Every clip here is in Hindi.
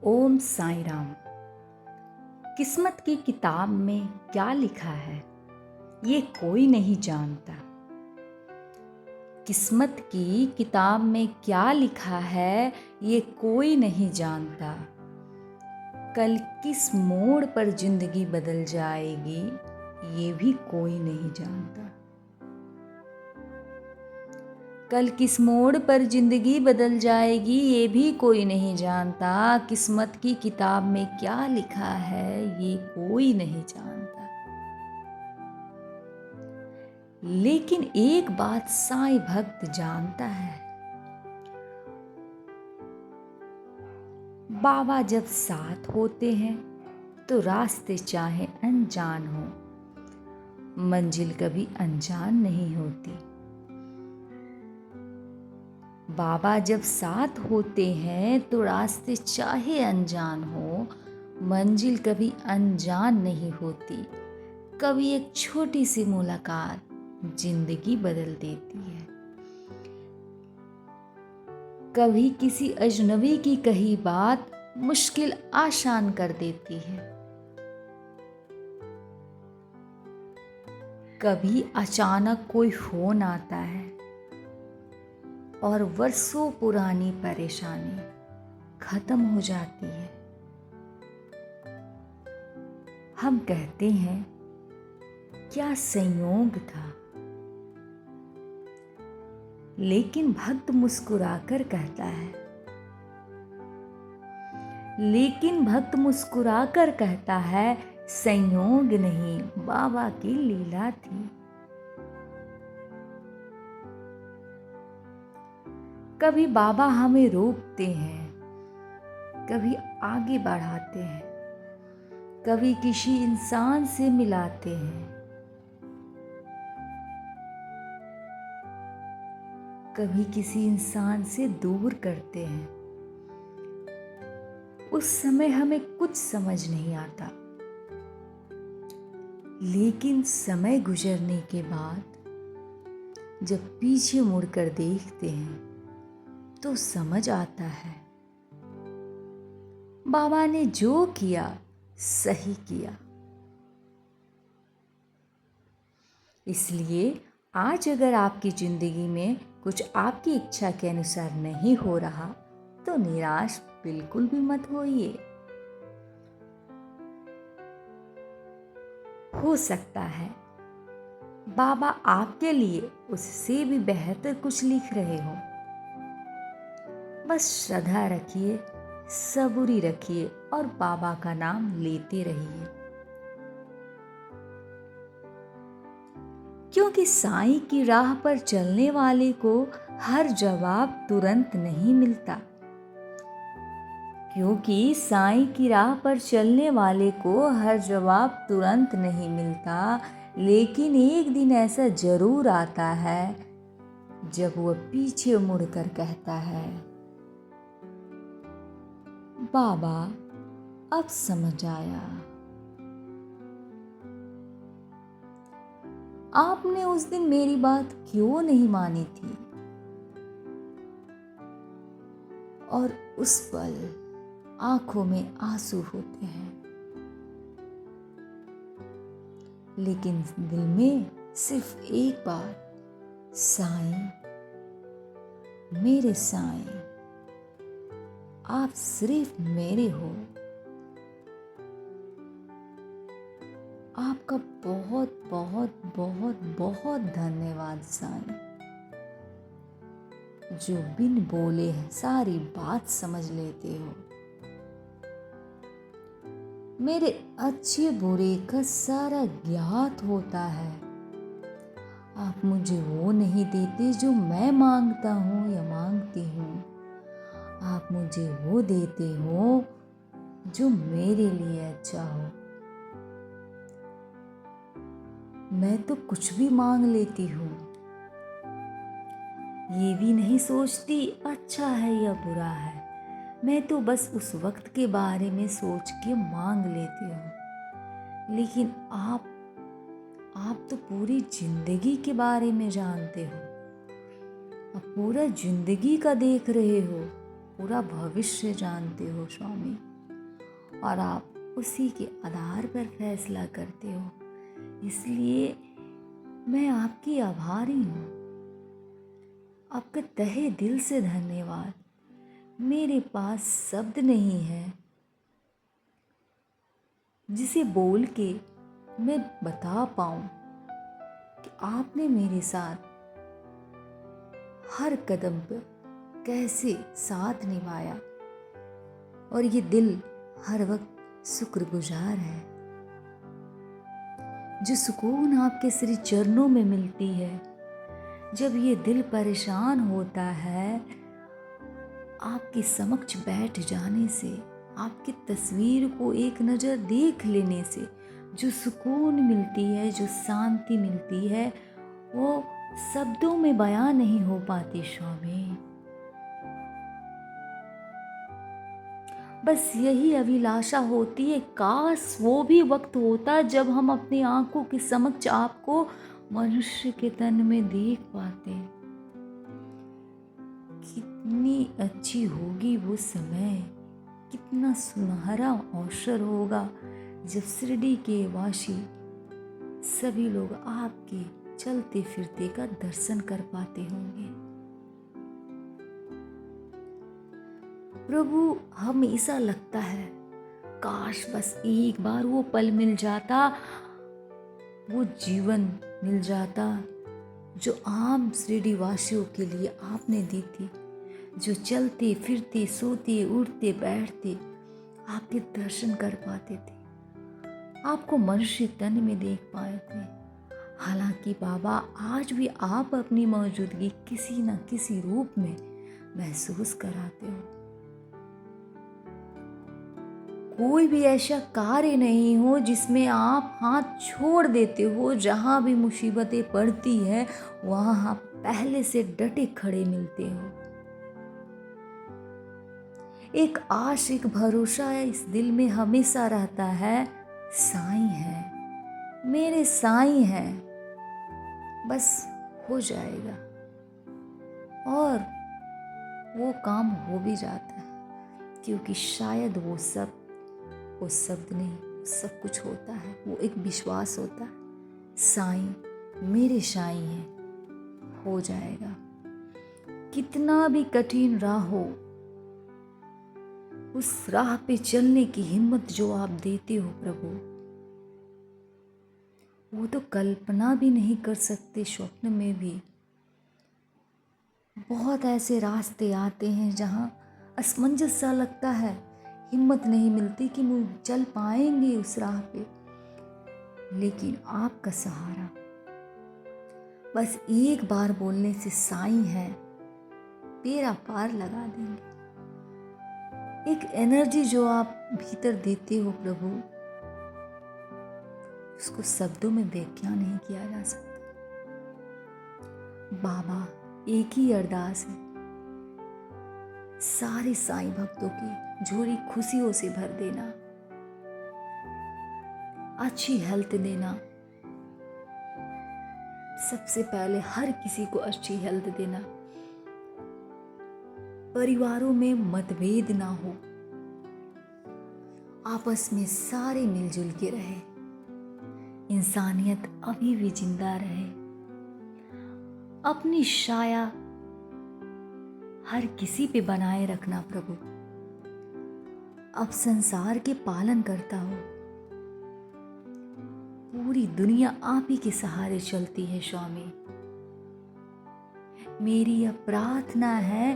ओम साईं राम। किस्मत की किताब में क्या लिखा है ये कोई नहीं जानता। किस्मत की किताब में क्या लिखा है ये कोई नहीं जानता। कल किस मोड़ पर जिंदगी बदल जाएगी ये भी कोई नहीं जानता। कल किस मोड़ पर जिंदगी बदल जाएगी ये भी कोई नहीं जानता। किस्मत की किताब में क्या लिखा है ये कोई नहीं जानता। लेकिन एक बात साईं भक्त जानता है, बाबा जब साथ होते हैं तो रास्ते चाहे अनजान हो, मंजिल कभी अनजान नहीं होती। बाबा जब साथ होते हैं तो रास्ते चाहे अनजान हो, मंजिल कभी अनजान नहीं होती। कभी एक छोटी सी मुलाकात जिंदगी बदल देती है। कभी किसी अजनबी की कही बात मुश्किल आसान कर देती है। कभी अचानक कोई फोन आता है और वर्षों पुरानी परेशानी खत्म हो जाती है। हम कहते हैं क्या संयोग था, लेकिन भक्त मुस्कुराकर कहता है, संयोग नहीं बाबा की लीला थी। कभी बाबा हमें रोकते हैं, कभी आगे बढ़ाते हैं, कभी किसी इंसान से मिलाते हैं, कभी किसी इंसान से दूर करते हैं। उस समय हमें कुछ समझ नहीं आता, लेकिन समय गुजरने के बाद जब पीछे मुड़कर देखते हैं तो समझ आता है बाबा ने जो किया सही किया। इसलिए आज अगर आपकी जिंदगी में कुछ आपकी इच्छा के अनुसार नहीं हो रहा तो निराश बिल्कुल भी मत होइए। हो सकता है बाबा आपके लिए उससे भी बेहतर कुछ लिख रहे हो। बस श्रद्धा रखिए, सबूरी रखिए और बाबा का नाम लेते रहिए, क्योंकि साईं की राह पर चलने वाले को हर जवाब तुरंत नहीं मिलता। क्योंकि साईं की राह पर चलने वाले को हर जवाब तुरंत नहीं मिलता, लेकिन एक दिन ऐसा जरूर आता है जब वह पीछे मुड़कर कहता है, बाबा अब समझ आया, आपने उस दिन मेरी बात क्यों नहीं मानी थी। और उस पल आंखों में आंसू होते हैं, लेकिन दिल में सिर्फ एक बात, साईं, मेरे साईं, आप सिर्फ मेरे हो। आपका बहुत बहुत बहुत बहुत धन्यवाद साईं, जो बिन बोले सारी बात समझ लेते हो। मेरे अच्छे बुरे का सारा ज्ञात होता है। आप मुझे वो नहीं देते जो मैं मांगता हूँ या मांगती हूँ। आप मुझे वो देते हो जो मेरे लिए अच्छा हो। मैं तो कुछ भी मांग लेती हूँ, ये भी नहीं सोचती अच्छा है या बुरा है। मैं तो बस उस वक्त के बारे में सोच के मांग लेती हूँ। लेकिन आप तो पूरी जिंदगी के बारे में जानते हो। आप पूरा जिंदगी का देख रहे हो, पूरा भविष्य जानते हो स्वामी। और आप उसी के आधार पर फैसला करते हो। इसलिए मैं आपकी आभारी हूँ। आपका तहे दिल से धन्यवाद। मेरे पास शब्द नहीं है जिसे बोल के मैं बता पाऊँ कि आपने मेरे साथ हर कदम पर कैसे साथ निभाया, और ये दिल हर वक्त शुक्रगुजार है। जो सुकून आपके श्री चरणों में मिलती है, जब ये दिल परेशान होता है, आपके समक्ष बैठ जाने से, आपकी तस्वीर को एक नज़र देख लेने से जो सुकून मिलती है, जो शांति मिलती है, वो शब्दों में बयां नहीं हो पाती स्वामी। बस यही अभिलाषा होती है, काश वो भी वक्त होता जब हम अपनी आंखों के समक्ष आपको मनुष्य के तन में देख पाते। कितनी अच्छी होगी वो समय, कितना सुनहरा अवसर होगा जब शिरडी के वासी सभी लोग आपके चलते फिरते का दर्शन कर पाते होंगे। प्रभु, हमेशा लगता है काश बस एक बार वो पल मिल जाता, वो जीवन मिल जाता जो आम शिरडी वासियों के लिए आपने दी थी, जो चलते फिरते सोते उठते बैठते आपके दर्शन कर पाते थे, आपको मनुष्य तन में देख पाए थे। हालांकि बाबा, आज भी आप अपनी मौजूदगी किसी न किसी रूप में महसूस कराते हो। कोई भी ऐसा कार्य नहीं हो जिसमें आप हाथ छोड़ देते हो। जहां भी मुसीबतें पड़ती है वहां आप पहले से डटे खड़े मिलते हो। एक आश, एक भरोसा है इस दिल में हमेशा रहता है, साईं है, मेरे साईं है, बस हो जाएगा। और वो काम हो भी जाता है, क्योंकि शायद वो शब्द नहीं, सब कुछ होता है, वो एक विश्वास होता है, साईं मेरे साईं है, हो जाएगा। कितना भी कठिन राह हो, उस राह पे चलने की हिम्मत जो आप देते हो प्रभु, वो तो कल्पना भी नहीं कर सकते स्वप्न में भी। बहुत ऐसे रास्ते आते हैं जहाँ असमंजस सा लगता है, हिम्मत नहीं मिलती कि वो चल पाएंगे उस राह पे, लेकिन आपका सहारा बस एक बार बोलने से साईं है, बेड़ा पार लगा देंगे। एक एनर्जी जो आप भीतर देते हो प्रभु, उसको शब्दों में व्याख्या नहीं किया जा सकता। बाबा, एक ही अरदास है, सारे साईं भक्तों की झोली खुशियों से भर देना, अच्छी हेल्थ देना, सबसे पहले हर किसी को अच्छी हेल्थ देना, परिवारों में मतभेद ना हो, आपस में सारे मिलजुल के रहे, इंसानियत अभी भी जिंदा रहे, अपनी छाया हर किसी पे बनाए रखना प्रभु। अब संसार के पालन करता हो, पूरी दुनिया आप ही के सहारे चलती है स्वामी। मेरी यह प्रार्थना है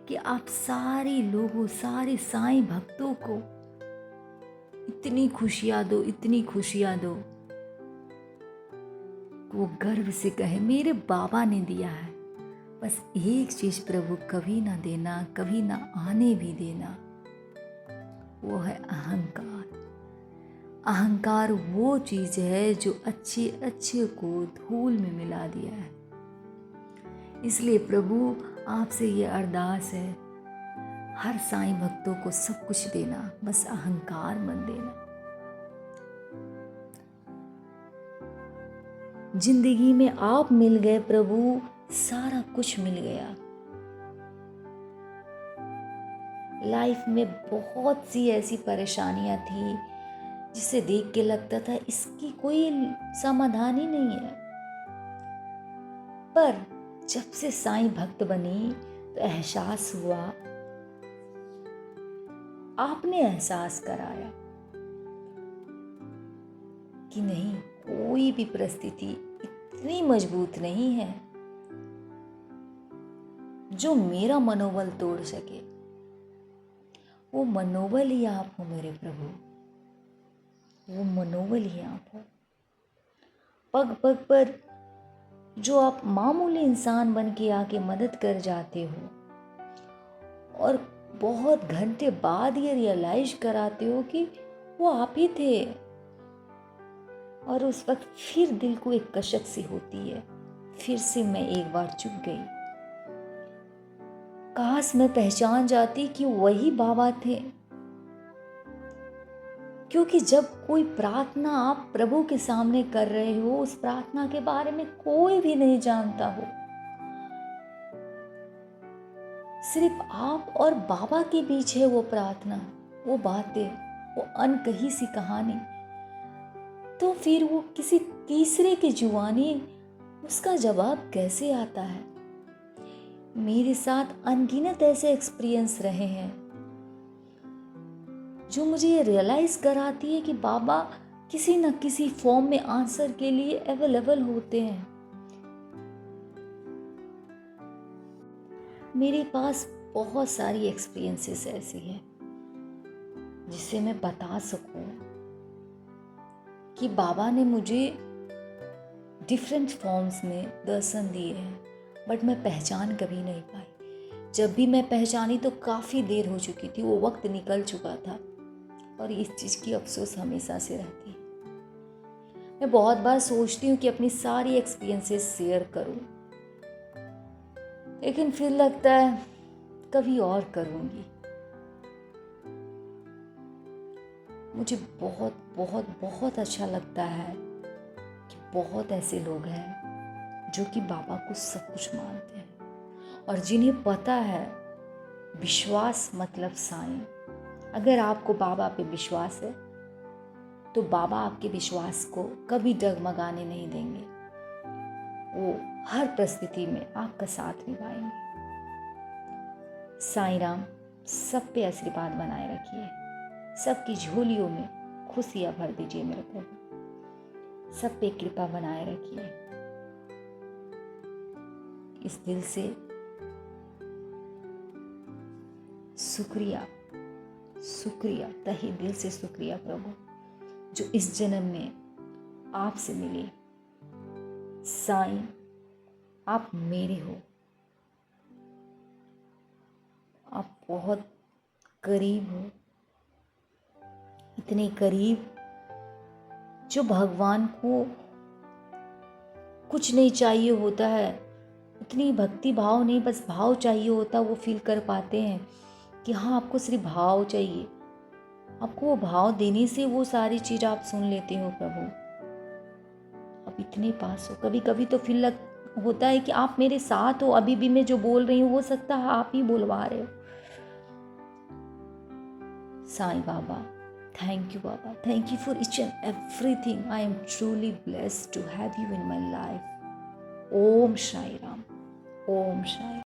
कि आप सारे लोगों, सारे साईं भक्तों को इतनी खुशियां दो, इतनी खुशियां दो, वो गर्व से कहे मेरे बाबा ने दिया है। बस एक चीज प्रभु कभी ना देना, कभी ना आने भी देना, वो है अहंकार। अहंकार वो चीज है जो अच्छे अच्छे को धूल में मिला दिया है। इसलिए प्रभु आपसे ये अरदास है, हर साईं भक्तों को सब कुछ देना, बस अहंकार मत देना। जिंदगी में आप मिल गए प्रभु, सारा कुछ मिल गया। लाइफ में बहुत सी ऐसी परेशानियां थी जिसे देख के लगता था इसकी कोई समाधान ही नहीं है। पर जब से साईं भक्त बनी तो एहसास हुआ, आपने एहसास कराया कि नहीं, कोई भी परिस्थिति इतनी मजबूत नहीं है जो मेरा मनोबल तोड़ सके। वो मनोबल ही आप हो मेरे प्रभु, वो मनोबल ही आप हो। पग पग पर जो आप मामूली इंसान बन के आके मदद कर जाते हो और बहुत घंटे बाद ये रियलाइज कराते हो कि वो आप ही थे, और उस वक्त फिर दिल को एक कशक सी होती है, फिर से मैं एक बार चुप गई। काश मैं पहचान जाती कि वही बाबा थे, क्योंकि जब कोई प्रार्थना आप प्रभु के सामने कर रहे हो, उस प्रार्थना के बारे में कोई भी नहीं जानता हो, सिर्फ आप और बाबा के बीच है वो प्रार्थना, वो बातें, वो अनकही सी कहानी। तो फिर वो किसी तीसरे की जुबानी उसका जवाब कैसे आता है? मेरे साथ अनगिनत ऐसे एक्सपीरियंस रहे हैं जो मुझे ये रियलाइज कराती है कि बाबा किसी न किसी फॉर्म में आंसर के लिए अवेलेबल होते हैं। मेरे पास बहुत सारी एक्सपीरियंसेस ऐसी हैं जिससे मैं बता सकूं कि बाबा ने मुझे डिफरेंट फॉर्म्स में दर्शन दिए हैं, बट मैं पहचान कभी नहीं पाई। जब भी मैं पहचानी तो काफ़ी देर हो चुकी थी, वो वक्त निकल चुका था, और इस चीज़ की अफसोस हमेशा से रहती है। मैं बहुत बार सोचती हूँ कि अपनी सारी एक्सपीरियंसेस शेयर करूँ, लेकिन फिर लगता है कभी और करूँगी। मुझे बहुत बहुत बहुत अच्छा लगता है कि बहुत ऐसे लोग हैं जो कि बाबा को सब कुछ मानते हैं और जिन्हें पता है विश्वास मतलब साईं। अगर आपको बाबा पे विश्वास है तो बाबा आपके विश्वास को कभी डगमगाने नहीं देंगे। वो हर परिस्थिति में आपका साथ निभाएंगे। साईं राम सब पे आशीर्वाद बनाए रखिए, सबकी झोलियों में खुशियां भर दीजिए मेरे प्रभु, सब पे कृपा बनाए रखिए। इस दिल से शुक्रिया, शुक्रिया, तहे दिल से शुक्रिया प्रभु, जो इस जन्म में आपसे मिले। साईं आप मेरे हो, आप बहुत करीब हो, इतने करीब जो भगवान को कुछ नहीं चाहिए होता है, इतनी भक्ति भाव नहीं, बस भाव चाहिए होता, वो फील कर पाते हैं कि हाँ आपको सिर्फ भाव चाहिए। आपको वो भाव देने से वो सारी चीज़ आप सुन लेते हो प्रभु। आप इतने पास हो। कभी कभी तो फील होता है कि आप मेरे साथ हो, अभी भी मैं जो बोल रही हूँ हो सकता है आप ही बुलवा रहे हो। Sai Baba, thank you Baba, thank you for each and everything. I am truly blessed to have you in my life. Om Sai Ram, Om Sai